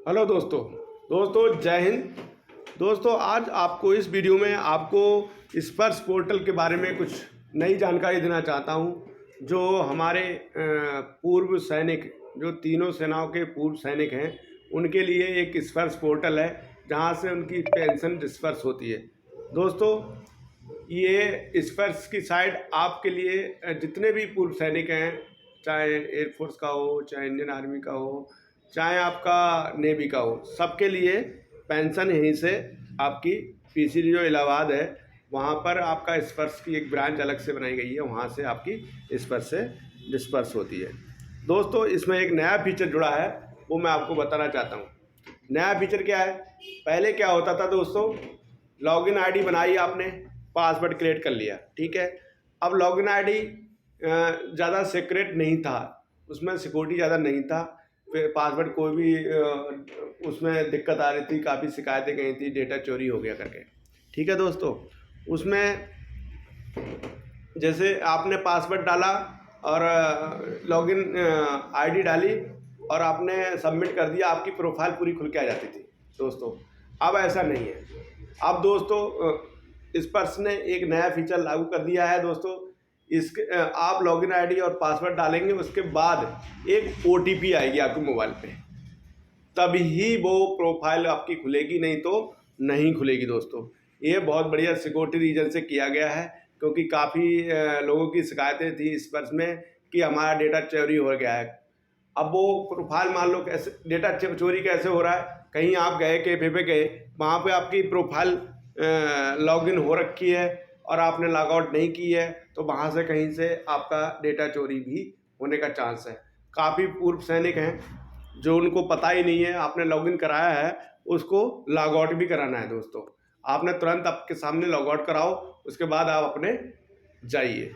Hello दोस्तों जय हिंद। दोस्तों आज आपको इस वीडियो में आपको स्पर्श पोर्टल के बारे में कुछ नई जानकारी देना चाहता हूं। जो हमारे पूर्व सैनिक, जो तीनों सेनाओं के पूर्व सैनिक हैं, उनके लिए एक स्पर्श पोर्टल है जहां से उनकी पेंशन डिस्पर्स होती है। दोस्तों ये स्पर्श की साइट आपके लिए जितने भी पूर्व सैनिक हैं, चाहे एयरफोर्स का हो, चाहे इंडियन आर्मी का हो, चाहे आपका नेवी का हो, सबके लिए पेंशन यहीं से आपकी पीसीडी जो इलाहाबाद है वहाँ पर आपका स्पर्श की एक ब्रांच अलग से बनाई गई है, वहाँ से आपकी स्पर्श से डिस्पर्स होती है। दोस्तों इसमें एक नया फीचर जुड़ा है, वो मैं आपको बताना चाहता हूँ। नया फीचर क्या है? पहले क्या होता था दोस्तों, लॉगिन आईडी बनाई आपने, पासवर्ड क्रिएट कर लिया, ठीक है। अब लॉगिन आईडी ज़्यादा सीक्रेट नहीं था, उसमें सिक्योरिटी ज़्यादा नहीं था, फिर पासवर्ड कोई भी उसमें दिक्कत आ रही थी, काफ़ी शिकायतें गई थी, डेटा चोरी हो गया करके, ठीक है दोस्तों। उसमें जैसे आपने पासवर्ड डाला और लॉगिन आईडी डाली और आपने सबमिट कर दिया, आपकी प्रोफाइल पूरी खुल के आ जाती थी दोस्तों। अब ऐसा नहीं है। अब दोस्तों स्पर्श ने एक नया फीचर लागू कर दिया है दोस्तों। इसके आप लॉगिन आईडी और पासवर्ड डालेंगे, उसके बाद एक ओटीपी आएगी आपके मोबाइल पे, तभी वो प्रोफाइल आपकी खुलेगी, नहीं तो नहीं खुलेगी दोस्तों। ये बहुत बढ़िया सिक्योरिटी रीजन से किया गया है, क्योंकि काफ़ी लोगों की शिकायतें थी स्पर्श में कि हमारा डेटा चोरी हो गया है। अब वो प्रोफाइल मान लो कैसे डेटा चोरी कैसे हो रहा है, कहीं आप गए कैफे पे गए, वहाँ पे आपकी प्रोफाइल लॉगिन हो रखी है और आपने लॉग आउट नहीं की है, तो वहाँ से कहीं से आपका डेटा चोरी भी होने का चांस है। काफ़ी पूर्व सैनिक हैं जो उनको पता ही नहीं है, आपने लॉगिन कराया है, उसको लॉग आउट भी कराना है दोस्तों। आपने तुरंत आपके सामने लॉग आउट कराओ, उसके बाद आप अपने जाइए।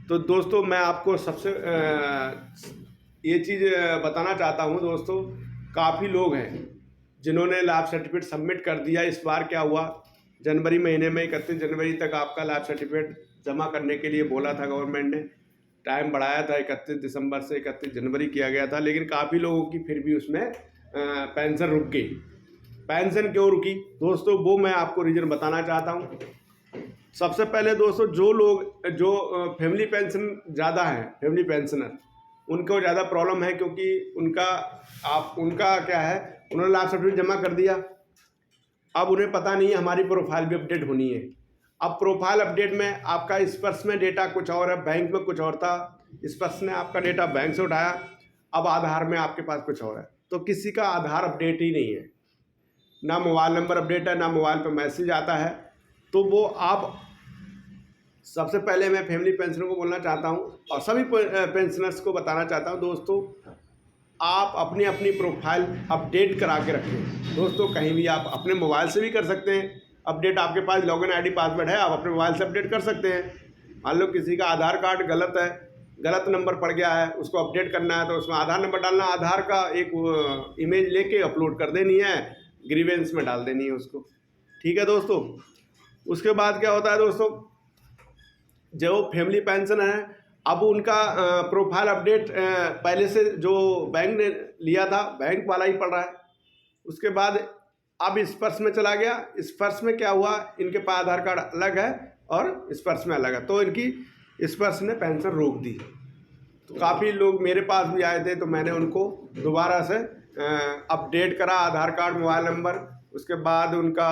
तो दोस्तों मैं आपको सबसे ये चीज़ बताना चाहता हूँ दोस्तों, काफ़ी लोग हैं जिन्होंने लैब सर्टिफिकेट सबमिट कर दिया। इस बार क्या हुआ, जनवरी महीने में 31 जनवरी तक आपका लैब सर्टिफिकेट जमा करने के लिए बोला था गवर्नमेंट ने, टाइम बढ़ाया था 31 दिसंबर से 31 जनवरी किया गया था, लेकिन काफ़ी लोगों की फिर भी उसमें पेंशन रुक गई। पेंशन क्यों रुकी दोस्तों, वो मैं आपको रीज़न बताना चाहता हूँ। सबसे पहले दोस्तों जो फैमिली पेंशन ज़्यादा है, फैमिली पेंशनर, उनको ज़्यादा प्रॉब्लम है, क्योंकि उनका क्या है, उन्होंने लास्ट सर्टिफिकेट जमा कर दिया। अब उन्हें पता नहीं है हमारी प्रोफाइल भी अपडेट होनी है। अब प्रोफाइल अपडेट में आपका स्पर्श में डेटा कुछ और है, बैंक में कुछ और था। स्पर्श ने आपका डेटा बैंक से उठाया, अब आधार में आपके पास कुछ और है, तो किसी का आधार अपडेट ही नहीं है, ना मोबाइल नंबर अपडेट है, ना मोबाइल पर मैसेज आता है। तो वो आप सबसे पहले मैं फैमिली पेंशनर को बोलना चाहता हूँ और सभी पेंशनर्स को बताना चाहता हूँ दोस्तों, आप अपनी अपनी प्रोफाइल अपडेट करा के रखें दोस्तों। कहीं भी आप अपने मोबाइल से भी कर सकते हैं अपडेट, आपके पास लॉगिन आईडी पासवर्ड है, आप अपने मोबाइल से अपडेट कर सकते हैं। मान लो किसी का आधार कार्ड गलत है, गलत नंबर पड़ गया है, उसको अपडेट करना है, तो उसमें आधार नंबर डालना, आधार का एक इमेज लेके अपलोड कर देनी है, ग्रीवेंस में डाल देनी है उसको, ठीक है दोस्तों। उसके बाद क्या होता है दोस्तों, जो फैमिली पेंशन है, अब उनका प्रोफाइल अपडेट पहले से जो बैंक ने लिया था, बैंक वाला ही पड़ रहा है। उसके बाद अब स्पर्श में चला गया, स्पर्श में क्या हुआ, इनके पास आधार कार्ड अलग है और स्पर्श में अलग है, तो इनकी स्पर्श ने पेंशन रोक दी। तो काफ़ी लोग मेरे पास भी आए थे, तो मैंने उनको दोबारा से अपडेट करा, आधार कार्ड, मोबाइल नंबर, उसके बाद उनका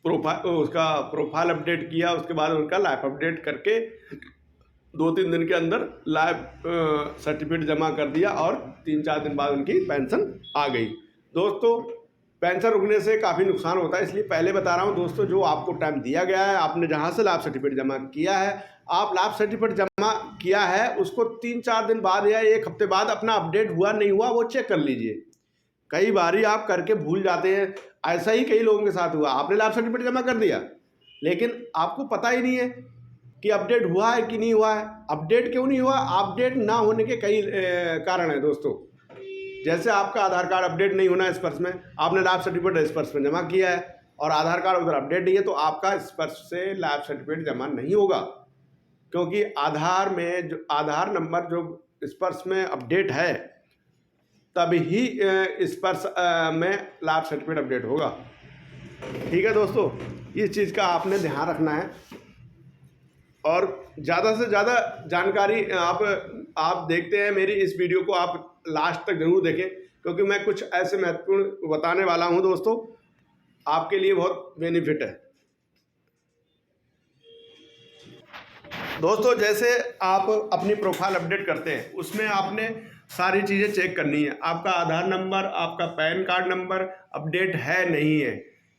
प्रोफाइल अपडेट किया, उसके बाद उनका लाइफ अपडेट करके 2-3 दिन के अंदर लाइफ सर्टिफिकेट जमा कर दिया और 3-4 दिन बाद उनकी पेंशन आ गई। दोस्तों पेंशन रुकने से काफ़ी नुकसान होता है, इसलिए पहले बता रहा हूँ दोस्तों, जो आपको टाइम दिया गया है, आपने जहाँ से लाइफ सर्टिफिकेट जमा किया है, आप लाइफ सर्टिफिकेट जमा किया है उसको 3-4 दिन बाद या 1 हफ्ते बाद अपना अपडेट हुआ नहीं हुआ वो चेक कर लीजिए। कई बारी आप करके भूल जाते हैं, ऐसा ही कई लोगों के साथ हुआ, आपने लाइफ सर्टिफिकेट जमा कर दिया लेकिन आपको पता ही नहीं है कि अपडेट हुआ है कि नहीं हुआ है। अपडेट क्यों नहीं हुआ, अपडेट ना होने के कई कारण हैं दोस्तों। जैसे आपका आधार कार्ड अपडेट नहीं होना है स्पर्श में, आपने लाइफ सर्टिफिकेट स्पर्श में जमा किया है और आधार कार्ड उधर अपडेट नहीं है, तो आपका स्पर्श से लाइफ सर्टिफिकेट जमा नहीं होगा, क्योंकि आधार में जो आधार नंबर जो स्पर्श में अपडेट है तभी इस पर में लाभ सर्टिफिकेट अपडेट होगा। ठीक है दोस्तों, इस चीज़ का आपने ध्यान रखना है और ज़्यादा से ज़्यादा जानकारी आप देखते हैं मेरी इस वीडियो को, आप लास्ट तक ज़रूर देखें, क्योंकि मैं कुछ ऐसे महत्वपूर्ण बताने वाला हूं दोस्तों, आपके लिए बहुत बेनिफिट है। दोस्तों जैसे आप अपनी प्रोफाइल अपडेट करते हैं, उसमें आपने सारी चीज़ें चेक करनी है। आपका आधार नंबर, आपका पैन कार्ड नंबर अपडेट है नहीं है,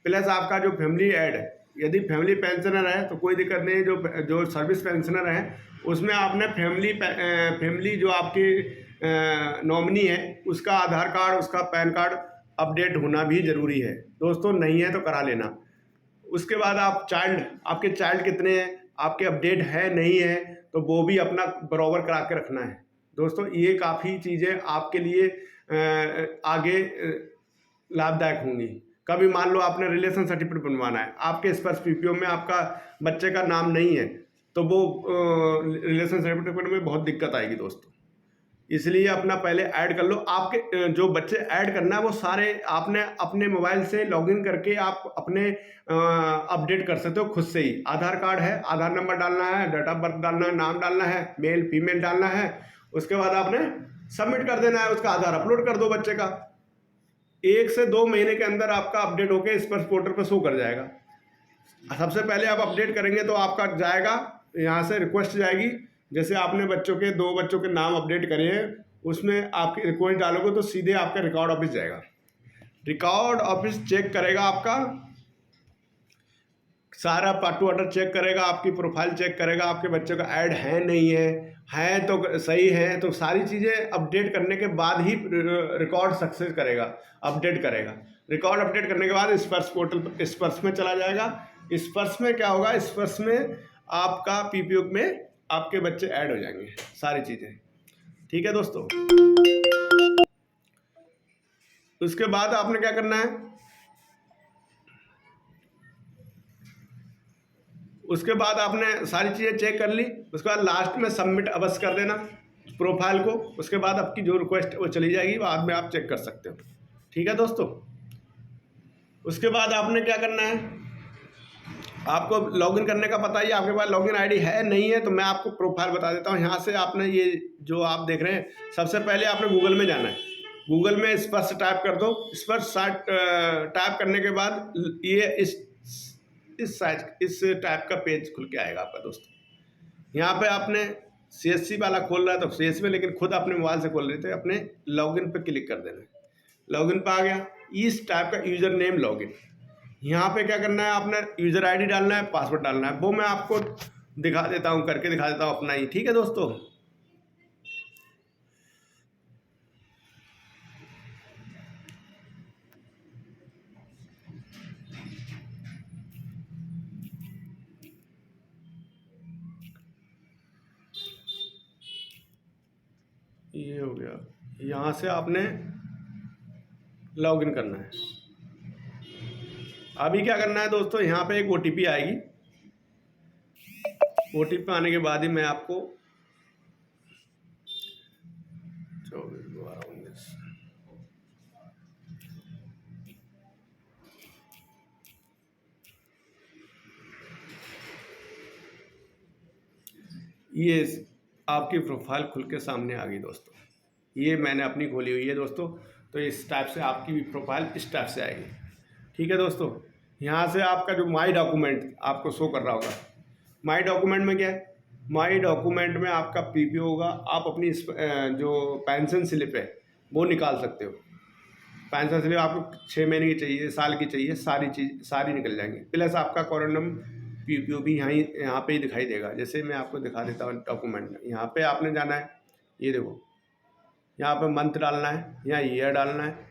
प्लस आपका जो फैमिली ऐड है, यदि फैमिली पेंशनर है तो कोई दिक्कत नहीं, जो सर्विस पेंशनर है उसमें आपने फैमिली जो आपकी नॉमिनी है उसका आधार कार्ड, उसका पैन कार्ड अपडेट होना भी ज़रूरी है दोस्तों, नहीं है तो करा लेना। उसके बाद आपके चाइल्ड कितने हैं, आपके अपडेट है नहीं है, तो वो भी अपना बराबर करा के रखना है दोस्तों। ये काफ़ी चीज़ें आपके लिए आगे लाभदायक होंगी। कभी मान लो आपने रिलेशन सर्टिफिकेट बनवाना है, आपके स्पर्श पीपीओ में आपका बच्चे का नाम नहीं है, तो वो रिलेशन सर्टिफिकेट में बहुत दिक्कत आएगी दोस्तों। इसलिए अपना पहले ऐड कर लो। आपके जो बच्चे ऐड करना है वो सारे आपने अपने मोबाइल से लॉगिन करके आप अपने अपडेट कर सकते हो खुद से ही। आधार कार्ड है, आधार नंबर डालना है, डेट ऑफ बर्थ डालना है, नाम डालना है, मेल फीमेल डालना है, उसके बाद आपने सबमिट कर देना है, उसका आधार अपलोड कर दो बच्चे का। 1 से 2 महीने के अंदर आपका अपडेट होकर स्पर्श पोर्टल पर शो कर जाएगा। सबसे पहले आप अपडेट करेंगे तो आपका जाएगा, यहाँ से रिक्वेस्ट जाएगी, जैसे आपने 2 बच्चों के नाम अपडेट करे हैं, उसमें आपकी रिक्वेस्ट डालोगे तो सीधे आपका रिकॉर्ड ऑफिस जाएगा। रिकॉर्ड ऑफिस चेक करेगा, आपका सारा पार्ट टू ऑर्डर चेक करेगा, आपकी प्रोफाइल चेक करेगा, आपके बच्चे का ऐड है नहीं है तो सही है, तो सारी चीज़ें अपडेट करने के बाद ही रिकॉर्ड सक्सेस करेगा, अपडेट करेगा। रिकॉर्ड अपडेट करने के बाद स्पर्श पोर्टल स्पर्श में चला जाएगा। स्पर्श में क्या होगा, स्पर्श में आपका पीपीओ में आपके बच्चे ऐड हो जाएंगे, सारी चीज़ें। ठीक है दोस्तों, उसके बाद आपने क्या करना है, उसके बाद आपने सारी चीज़ें चेक कर ली, उसके बाद लास्ट में सबमिट अवश्य कर देना प्रोफाइल को। उसके बाद आपकी जो रिक्वेस्ट वो चली जाएगी, बाद में आप चेक कर सकते हो। ठीक है दोस्तों, उसके बाद आपने क्या करना है, आपको लॉगिन करने का पता ही, आपके पास लॉगिन आईडी है नहीं है, तो मैं आपको प्रोफाइल बता देता हूँ। यहाँ से आपने ये जो आप देख रहे हैं, सबसे पहले आपने गूगल में जाना है। गूगल में स्पर्श टाइप कर दो। स्पर्श टाइप करने के बाद ये इस टाइप का पेज खुल के आएगा आपका दोस्तों। यहाँ पे आपने CSC वाला खोल रहा है तो CSC में, लेकिन खुद अपने मोबाइल से खोल रहे थे, अपने लॉगिन पे क्लिक कर देना है। लॉगिन पे आ गया, इस टाइप का यूज़र नेम लॉगिन। यहाँ पे क्या करना है, आपने यूज़र आईडी डालना है, पासवर्ड डालना है, वो मैं आपको दिखा देता हूँ, करके दिखा देता हूँ अपना ही। ठीक है दोस्तों, ये हो गया। यहाँ से आपने लॉगिन करना है। अभी क्या करना है दोस्तों, यहाँ पे एक OTP आएगी। OTP आने के बाद ही मैं आपको 24 12 19 ये आपकी प्रोफाइल खुल के सामने आ गई दोस्तों। ये मैंने अपनी खोली हुई है दोस्तों, तो इस टाइप से आपकी भी प्रोफाइल इस टाइप से आएगी। ठीक है दोस्तों, यहाँ से आपका जो माई डॉक्यूमेंट आपको शो कर रहा होगा। माई डॉक्यूमेंट में क्या है, माई डॉक्यूमेंट में आपका पीपीओ होगा। आप अपनी जो पेंशन स्लिप है वो निकाल सकते हो। पेंशन स्लिप आपको 6 महीने की चाहिए, साल की चाहिए, सारी निकल जाएंगी। प्लस आपका कॉरेंडम पीपीओ भी यहाँ पे ही दिखाई देगा। जैसे मैं आपको दिखा देता हूँ डॉक्यूमेंट में, यहाँ पे आपने जाना है, ये देखो यहाँ पे मंथ डालना है, यहाँ ईयर डालना है।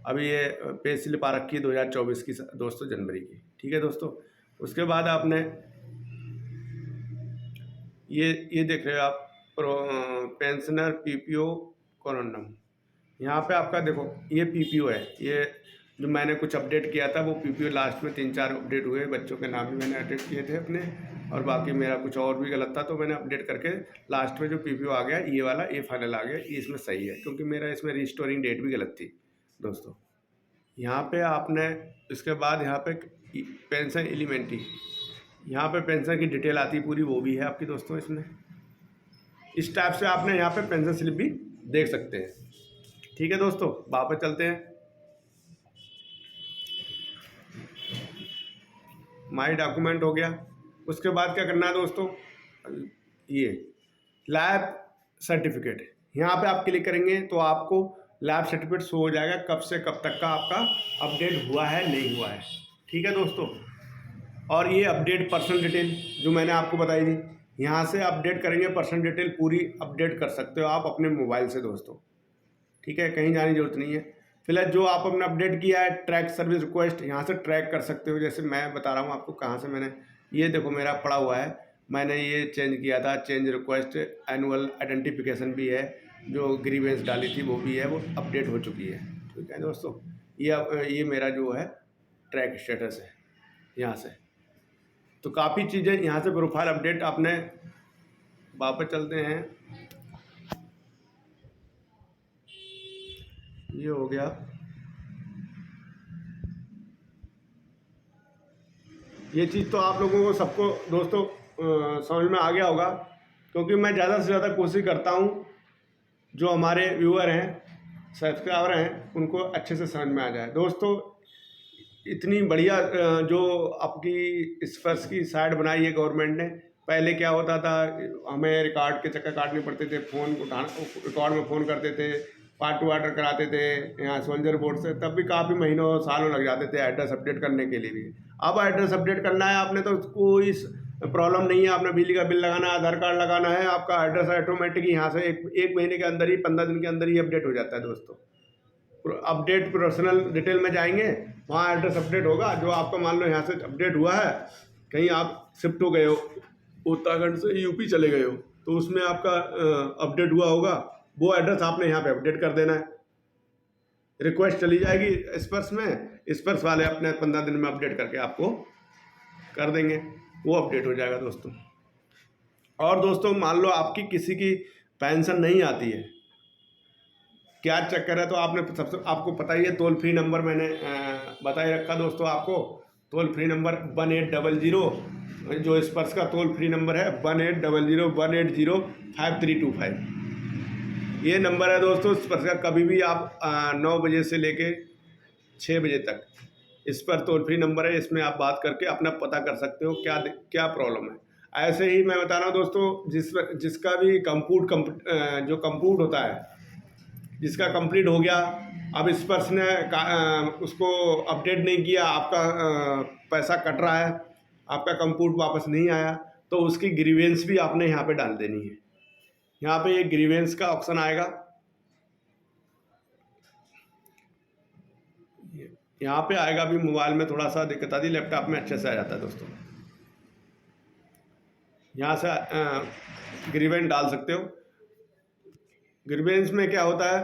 अभी ये पे स्लिप आ रखी है 2024 की दोस्तों, जनवरी की। ठीक है दोस्तों, उसके बाद आपने ये देख रहे हो आप, पेंशनर पीपीओ कॉरेंडम। यहाँ पे आपका देखो ये पीपीओ है, ये जो मैंने कुछ अपडेट किया था वो पीपीओ लास्ट में 3-4 अपडेट हुए, बच्चों के नाम भी मैंने अपडेट किए थे अपने, और बाकी मेरा कुछ और भी गलत था तो मैंने अपडेट करके लास्ट में जो पीपीओ आ गया ये वाला, ये फाइनल आ गया, ये इसमें सही है, क्योंकि मेरा इसमें रिस्टोरिंग डेट भी गलत थी दोस्तों। यहाँ पे आपने इसके बाद यहाँ पे पेंशन एलिमेंट्री, यहाँ पे पेंशन की डिटेल आती है पूरी, वो भी है आपकी दोस्तों इसमें। इस टाइप से आपने यहाँ पे पेंशन स्लिप भी देख सकते हैं। ठीक है दोस्तों, वापस चलते हैं। माई डॉक्यूमेंट हो गया। उसके बाद क्या करना है दोस्तों, ये लैब सर्टिफिकेट, यहाँ पे आप क्लिक करेंगे तो आपको लैब सर्टिफिकेट शो हो जाएगा, कब से कब तक का आपका अपडेट हुआ है नहीं हुआ है। ठीक है दोस्तों, और ये अपडेट पर्सनल डिटेल जो मैंने आपको बताई थी, यहाँ से अपडेट करेंगे पर्सनल डिटेल पूरी अपडेट कर सकते हो आप अपने मोबाइल से दोस्तों। ठीक है, कहीं जाने की जरूरत नहीं है। फिलहाल जो आप अपने अपडेट किया है ट्रैक सर्विस रिक्वेस्ट, यहाँ से ट्रैक कर सकते हो। जैसे मैं बता रहा हूँ आपको कहाँ से मैंने, ये देखो मेरा पड़ा हुआ है, मैंने ये चेंज किया था, चेंज रिक्वेस्ट, एनुअल आइडेंटिफिकेशन भी है, जो ग्रीवेंस डाली थी वो भी है, वो अपडेट हो चुकी है। ठीक है दोस्तों, ये मेरा जो है ट्रैक स्टेटस है यहाँ से। तो काफ़ी चीज़ें यहाँ से प्रोफाइल अपडेट आपने, वापस चलते हैं, ये हो गया। ये चीज़ तो आप लोगों को सबको दोस्तों समझ में आ गया होगा, क्योंकि मैं ज़्यादा से ज़्यादा कोशिश करता हूँ जो हमारे व्यूअर हैं, सब्सक्राइबर हैं, उनको अच्छे से समझ में आ जाए। दोस्तों इतनी बढ़िया जो आपकी स्पर्श की साइट बनाई है गवर्नमेंट ने, पहले क्या होता था, हमें रिकॉर्ड के चक्कर काटने पड़ते थे, फ़ोन उठाना, रिकॉर्ड में फ़ोन करते थे, पार्ट टू ऑर्डर कराते थे यहाँ सोल्जर बोर्ड से, तब भी काफ़ी महीनों सालों लग जाते थे एड्रेस अपडेट करने के लिए भी। अब एड्रेस अपडेट करना है आपने तो कोई प्रॉब्लम नहीं है, आपने बिजली का बिल लगाना है, आधार कार्ड लगाना है, आपका एड्रेस ऑटोमेटिक यहाँ से एक महीने के अंदर ही, 15 दिन के अंदर ही अपडेट हो जाता है दोस्तों। अपडेट पर्सनल डिटेल में जाएंगे, वहाँ एड्रेस अपडेट होगा, जो आपका मान लो यहाँ से अपडेट हुआ है, कहीं आप शिफ्ट हो गए हो, उत्तराखंड से यूपी चले गए हो, तो उसमें आपका अपडेट हुआ होगा, वो एड्रेस आपने यहाँ पे अपडेट कर देना है। रिक्वेस्ट चली जाएगी स्पर्श में, स्पर्श वाले अपने 15 दिन में अपडेट करके आपको कर देंगे, वो अपडेट हो जाएगा दोस्तों। और दोस्तों मान लो आपकी किसी की पेंशन नहीं आती है, क्या चक्कर है, तो आपने सबसे, आपको पता ही है, टोल फ्री नंबर मैंने बता ही रखा दोस्तों आपको, टोल फ्री नंबर 1800, जो स्पर्श का टोल फ्री नंबर है 1800-180-5325, ये नंबर है दोस्तों स्पर्श का। कभी भी आप 9 बजे से लेके 6 बजे तक इस पर टोल फ्री नंबर है, इसमें आप बात करके अपना पता कर सकते हो क्या प्रॉब्लम है। ऐसे ही मैं बता रहा हूँ दोस्तों, जिसका भी जो कंप्यूट होता है, जिसका कंप्लीट हो गया, अब स्पर्श ने उसको अपडेट नहीं किया, आपका पैसा कट रहा है, आपका कंप्यूट वापस नहीं आया, तो उसकी ग्रीवेंस भी आपने यहाँ पे डाल देनी है। यहाँ पे एक ग्रीवेंस का ऑप्शन आएगा, यहाँ पे आएगा। अभी मोबाइल में थोड़ा सा दिक्कत आती है, लैपटॉप में अच्छे से आ जाता है दोस्तों। यहाँ से ग्रीवेंस डाल सकते हो। ग्रीवेंस में क्या होता है,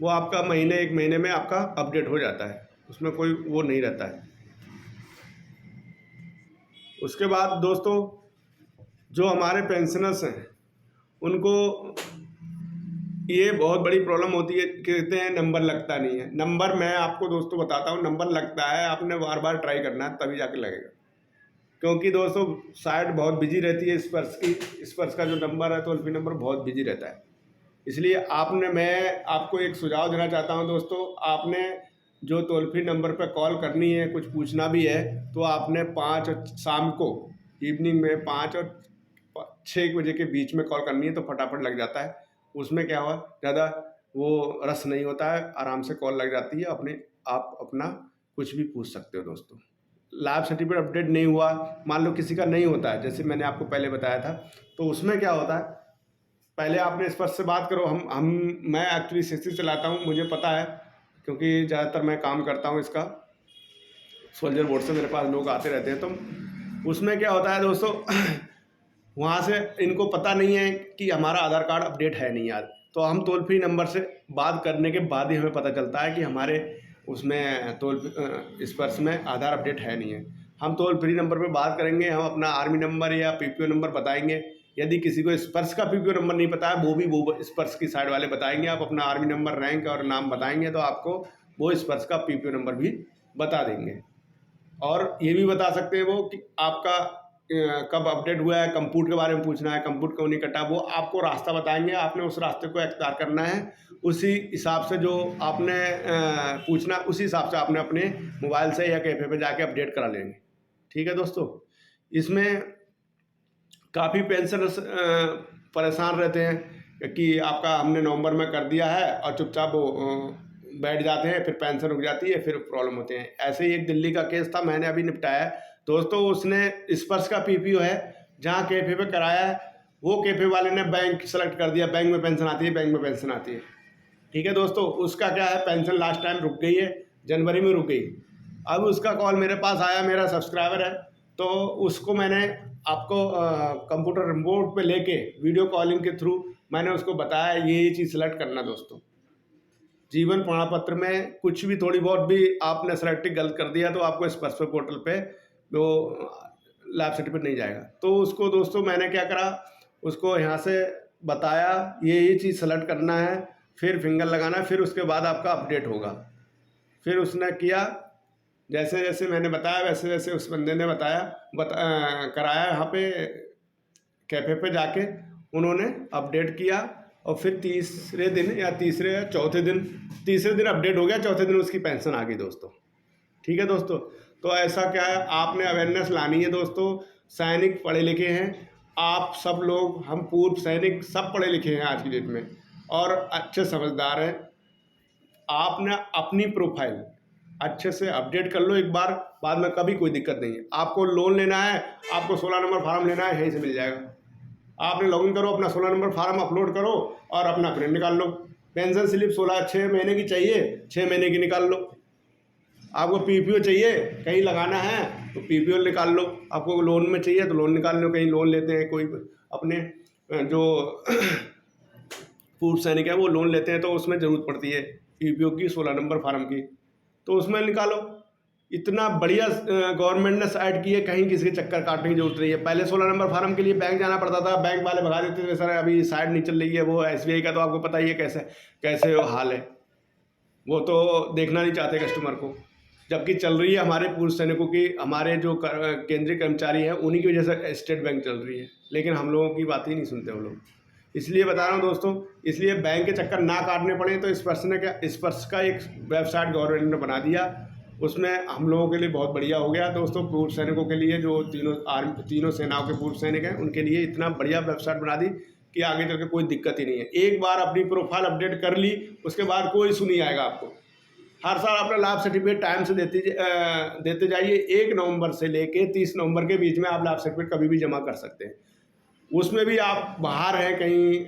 वो आपका एक महीने में आपका अपडेट हो जाता है, उसमें कोई वो नहीं रहता है। उसके बाद दोस्तों जो हमारे पेंशनर्स हैं, उनको ये बहुत बड़ी प्रॉब्लम होती है, कहते हैं नंबर लगता नहीं है। नंबर मैं आपको दोस्तों बताता हूँ, नंबर लगता है, आपने बार बार ट्राई करना है तभी जाके लगेगा, क्योंकि दोस्तों साइट बहुत बिजी रहती है। स्पर्श का जो नंबर है, टोल फ्री नंबर बहुत बिजी रहता है। इसलिए मैं आपको एक सुझाव देना चाहता हूं दोस्तों, आपने जो टोल फ्री नंबर पर कॉल करनी है, कुछ पूछना भी है, तो आपने 5 और शाम को इवनिंग में 5 और 6 बजे के बीच में कॉल करनी है, तो फटाफट लग जाता है। उसमें क्या हुआ, ज़्यादा वो रस नहीं होता है, आराम से कॉल लग जाती है, आप अपना कुछ भी पूछ सकते हो दोस्तों। लैब सर्टिफिकेट अपडेट नहीं हुआ, मान लो किसी का नहीं होता है, जैसे मैंने आपको पहले बताया था, तो उसमें क्या होता है, पहले आपने स्पर्श से बात करो। मैं एक्चुअली सीसी चलाता हूँ, मुझे पता है, क्योंकि ज़्यादातर मैं काम करता हूँ इसका, सोल्जर बोर्ड से मेरे पास लोग आते रहते हैं। तो उसमें क्या होता है दोस्तों, वहाँ से इनको पता नहीं है कि हमारा आधार कार्ड अपडेट है नहीं यार, तो हम टोल फ्री नंबर से बात करने के बाद ही हमें पता चलता है कि हमारे उसमें स्पर्श में आधार अपडेट है नहीं है। हम टोल फ्री नंबर पे बात करेंगे, हम अपना आर्मी नंबर या पीपीओ नंबर बताएंगे। यदि किसी को स्पर्श का पीपीओ नंबर नहीं पता है, वो स्पर्श की साइड वाले बताएंगे। आप अपना आर्मी नंबर, रैंक और नाम बताएंगे तो आपको वो स्पर्श का पीपीओ नंबर भी बता देंगे। और ये भी बता सकते हैं वो कि आपका कब अपडेट हुआ है, कंप्यूट के बारे में पूछना है, कंप्यूट क्यों नहीं कटा, वो आपको रास्ता बताएंगे। आपने उस रास्ते को अख्तियार करना है। उसी हिसाब से जो आपने पूछना, उसी हिसाब से आपने अपने मोबाइल से या कैफे पे जाके अपडेट करा लेंगे। ठीक है दोस्तों, इसमें काफ़ी पेंशनर्स परेशान रहते हैं कि आपका हमने नवंबर में कर दिया है और चुपचाप बैठ जाते हैं, फिर पेंशन रुक जाती है, फिर प्रॉब्लम होते हैं। ऐसे ही एक दिल्ली का केस था, मैंने अभी निपटाया दोस्तों। उसने स्पर्श का पीपीओ है, जहाँ कैफे पे कराया है, वो कैफे वाले ने बैंक सेलेक्ट कर दिया, बैंक में पेंशन आती है, बैंक में पेंशन आती है। ठीक है दोस्तों, उसका क्या है, पेंशन लास्ट टाइम रुक गई है, जनवरी में रुक गई। अब उसका कॉल मेरे पास आया, मेरा सब्सक्राइबर है, तो उसको मैंने आपको कंप्यूटर रिमोट पे लेके वीडियो कॉलिंग के थ्रू मैंने उसको बताया ये चीज़ सेलेक्ट करना। दोस्तों, जीवन प्रमाण पत्र में कुछ भी थोड़ी बहुत भी आपने सेलेक्ट गलत कर दिया तो आपको स्पर्श पोर्टल पे वो लैब सर्टिफिकेट नहीं जाएगा। तो उसको दोस्तों मैंने क्या करा, उसको यहाँ से बताया ये चीज़ सेलेक्ट करना है, फिर फिंगर लगाना है, फिर उसके बाद आपका अपडेट होगा। फिर उसने किया, जैसे जैसे मैंने बताया वैसे वैसे उस बंदे ने कराया। यहाँ पे कैफे पे जाके उन्होंने अपडेट किया और फिर तीसरे दिन या चौथे दिन अपडेट हो गया, चौथे दिन उसकी पेंशन आ गई दोस्तों। ठीक है दोस्तों, तो ऐसा क्या है, आपने अवेयरनेस लानी है दोस्तों। सैनिक पढ़े लिखे हैं, आप सब लोग, हम पूर्व सैनिक सब पढ़े लिखे हैं आज की डेट में और अच्छे समझदार हैं। आपने अपनी प्रोफाइल अच्छे से अपडेट कर लो एक बार, बाद में कभी कोई दिक्कत नहीं है। आपको लोन लेना है, आपको 16 नंबर फार्म लेना है, यहीं से मिल जाएगा। आपने लॉगिन करो, अपना 16 नंबर फार्म अपलोड करो और अपना प्रिंट निकाल लो। पेंशन स्लिप 6 महीने की चाहिए, 6 महीने की निकाल लो। आपको पीपीओ चाहिए, कहीं लगाना है तो पीपीओ निकाल लो। आपको लोन में चाहिए तो लोन निकाल लो, कहीं लोन लेते हैं कोई अपने जो पूर्व सैनिक है वो लोन लेते हैं तो उसमें ज़रूरत पड़ती है पीपीओ की, 16 नंबर फार्म की, तो उसमें निकालो। इतना बढ़िया गवर्नमेंट ने साइड की है, कहीं किसी के चक्कर काटने की जरूरत नहीं है। पहले 16 नंबर फार्म के लिए बैंक जाना पड़ता था, बैंक वाले भगा देते थे, सर अभी साइड नहीं चल रही है। वो एसबीआई का तो आपको पता ही है कैसे हाल है, वो तो देखना नहीं चाहते कस्टमर को। जबकि चल रही है हमारे पूर्व सैनिकों की, हमारे जो केंद्रीय कर्मचारी हैं उन्हीं की वजह से स्टेट बैंक चल रही है, लेकिन हम लोगों की बात ही नहीं सुनते वो लोग। इसलिए बता रहा हूँ दोस्तों, इसलिए बैंक के चक्कर ना काटने पड़े तो स्पर्श का एक वेबसाइट गवर्नमेंट ने बना दिया, उसमें हम लोगों के लिए बहुत बढ़िया हो गया दोस्तों। पूर्व सैनिकों के लिए, जो तीनों सेनाओं के पूर्व सैनिक हैं, उनके लिए इतना बढ़िया वेबसाइट बना दी कि आगे चल के कोई दिक्कत ही नहीं है। एक बार अपनी प्रोफाइल अपडेट कर ली, उसके बाद कोई इशू नहीं आएगा आपको। हर साल अपना लाभ सर्टिफिकेट टाइम से देते जाइए। 1 नवंबर से लेके 30 नवंबर के बीच में आप लाभ सर्टिफिकेट कभी भी जमा कर सकते हैं। उसमें भी आप बाहर हैं, कहीं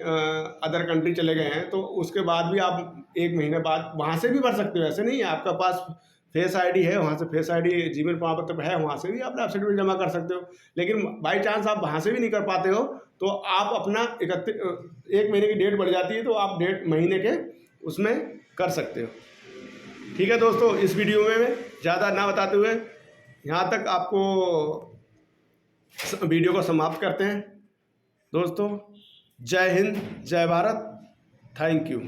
अदर कंट्री चले गए हैं, तो उसके बाद भी आप 1 महीने बाद वहाँ से भी भर सकते हो। ऐसे नहीं है, आपका पास फेस आईडी है, वहाँ से फेस आईडी जीवन प्रमाण पत्र है, वहाँ से भी आप लाभ सर्टिफिकेट जमा कर सकते हो। लेकिन बाई चांस आप वहाँ से भी नहीं कर पाते हो तो आप अपना 1 महीने की डेट बढ़ जाती है तो आप 1.5 महीने के उसमें कर सकते हो। ठीक है दोस्तों, इस वीडियो में मैं ज़्यादा ना बताते हुए यहाँ तक आपको वीडियो को समाप्त करते हैं दोस्तों। जय हिंद, जय भारत, थैंक यू।